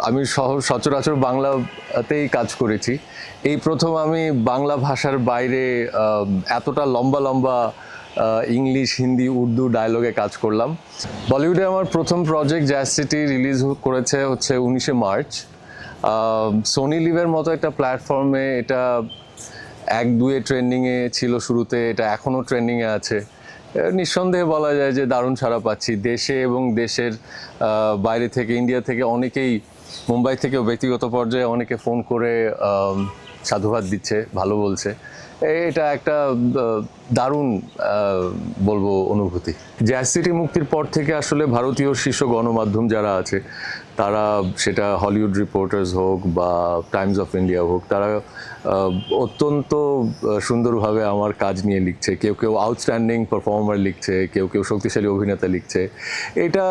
আমি সচরাচর বাংলাতেই কাজ করেছি। এই প্রথম আমি বাংলা ভাষার বাইরে এতটা লম্বা লম্বা ইংলিশ, হিন্দি, উর্দু ডায়লগে কাজ করলাম। বলিউডে আমার প্রথম প্রজেক্ট জ্যাজ সিটি রিলিজ করেছে হচ্ছে 19শে মার্চ। সোনি লিভের মতো একটা প্ল্যাটফর্মে এটা 1-2-এ ট্রেন্ডিংয়ে ছিল শুরুতে, এটা এখনও ট্রেন্ডিংয়ে আছে। নিঃসন্দেহে বলা যায় যে দারুণ সাড়া পাচ্ছি। দেশে এবং দেশের বাইরে থেকে, ইন্ডিয়া থেকে অনেকেই, মুম্বাই থেকেও ব্যক্তিগত পর্যায়ে অনেকে ফোন করে সাধুবাদ দিচ্ছে, ভালো বলছে। এটা একটা দারুণ বলবো অনুভূতি। জ্যাজ সিটি মুক্তির পর থেকে আসলে ভারতীয় শীর্ষ গণমাধ্যম যারা আছে তারা, সেটা হলিউড রিপোর্টার্স হোক বা টাইমস অফ ইন্ডিয়া হোক, তারা অত্যন্ত সুন্দরভাবে আমার কাজ নিয়ে লিখছে। কেউ কেউ আউটস্ট্যান্ডিং পারফর্মার লিখছে, কেউ কেউ শক্তিশালী অভিনেতা লিখছে। এটা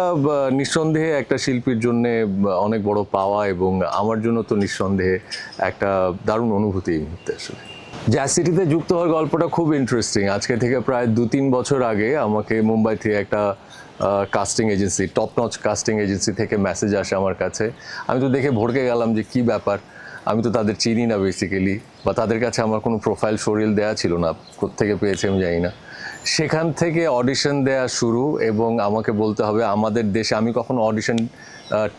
নিঃসন্দেহে একটা শিল্পীর জন্য অনেক বড় পাওয়া, এবং আমার জন্য তো নিঃসন্দেহে একটা দারুণ অনুভূতি এই মুহূর্তে। আসলে জ্যাজ সিটিতে যুক্ত হওয়ার গল্পটা খুব ইন্টারেস্টিং। আজকে থেকে প্রায় 2-3 বছর আগে আমাকে মুম্বাই থেকে একটা casting agency, top notch casting agency থেকে মেসেজ আসে আমার কাছে। আমি তো দেখে ভড়কে গেলাম যে কী ব্যাপার, আমি তো তাদের চিনি না বেসিক্যালি, বা তাদের কাছে আমার কোনো প্রোফাইল শোরিল দেওয়া ছিল না, কোত্থেকে পেয়েছে আমি জানি না। সেখান থেকে অডিশন দেওয়া শুরু, এবং আমাকে বলতে হবে আমাদের দেশে আমি কখনো অডিশন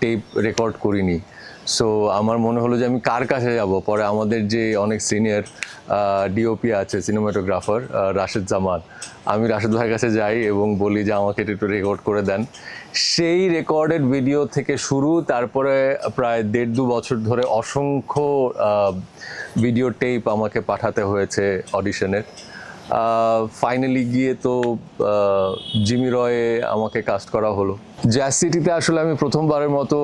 টেপ রেকর্ড করিনি। সো আমার মনে হলো যে আমি কার কাছে যাব। পরে আমাদের যে অনেক সিনিয়র ডিওপি আছে, সিনেমাটোগ্রাফার রাশেদ জামান, আমি রাশেদ ভাইয়ের কাছে যাই এবং বলি যে আমাকে একটু রেকর্ড করে দেন। সেই রেকর্ডেড ভিডিও থেকে শুরু, তারপরে প্রায় 1.5-2 বছর ধরে অসংখ্য ভিডিও টেপ আমাকে পাঠাতে হয়েছে অডিশনের। ফাইনালি গিয়ে তো জিমি রয়ে আমাকে কাস্ট করা হলো। জ্যাজ সিটিতে আসলে আমি প্রথমবারের মতো,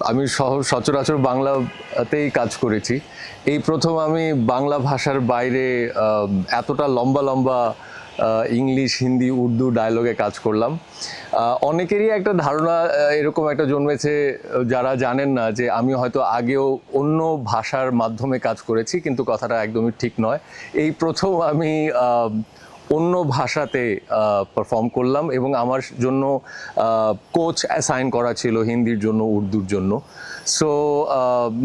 আমি সচরাচর বাংলাতেই কাজ করেছি। এই প্রথম আমি বাংলা ভাষার বাইরে এতটা লম্বা লম্বা ইংলিশ, হিন্দি, উর্দু ডায়লগে কাজ করলাম। অনেকেরই একটা ধারণা এরকম একটা জন্মেছে, যারা জানেন না যে আমি হয়তো আগেও অন্য ভাষার মাধ্যমে কাজ করেছি, কিন্তু কথাটা একদমই ঠিক নয়। এই প্রথম আমি অন্য ভাষাতে পারফর্ম করলাম, এবং আমার জন্য কোচ অ্যাসাইন করা ছিল হিন্দির জন্য, উর্দুর জন্য। সো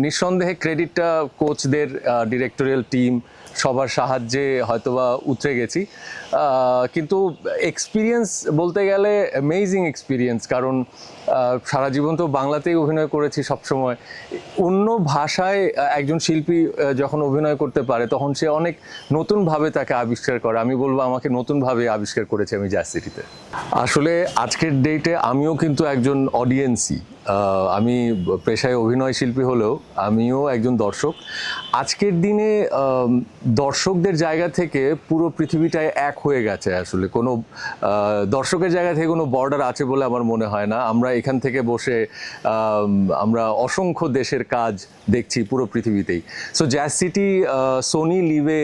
নিঃসন্দেহে ক্রেডিটটা কোচদের, ডিরেক্টোরিয়াল টিম সবার সাহায্যে হয়তোবা উতরে গেছি। কিন্তু এক্সপিরিয়েন্স বলতে গেলে অ্যামেজিং এক্সপিরিয়েন্স, কারণ সারা জীবন তো বাংলাতেই অভিনয় করেছি সবসময়। অন্য ভাষায় একজন শিল্পী যখন অভিনয় করতে পারে, তখন সে অনেক নতুনভাবে তাকে আবিষ্কার করে। আমি বলবো আমাকে নতুনভাবে আবিষ্কার করেছে আমি জ্যাজ সিটিতে। আসলে আজকের ডেটে আমিও কিন্তু একজন অডিয়েন্সই। আমি পেশায় অভিনয় শিল্পী হলেও আমিও একজন দর্শক। আজকের দিনে দর্শকদের জায়গা থেকে পুরো পৃথিবীটায় এক হয়ে গেছে। আসলে কোনো দর্শকের জায়গা থেকে কোনো বর্ডার আছে বলে আমার মনে হয় না। আমরা এখান থেকে বসে আমরা অসংখ্য দেশের কাজ দেখছি পুরো পৃথিবীতেই। সো জ্যাজ সিটি সোনি লিভে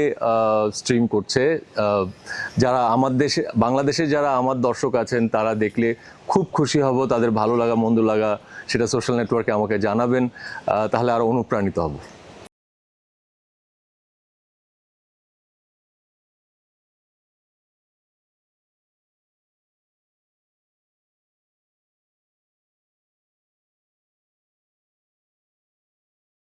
স্ট্রিম করছে। যারা আমার দেশে, বাংলাদেশে যারা আমার দর্শক আছেন, তারা দেখলে খুব খুশি হব। তাদের ভালো লাগা মন্দ লাগা সেটা সোশ্যাল নেটওয়ার্কে আমাকে জানাবেন, তাহলে আরও অনুপ্রাণিত হব।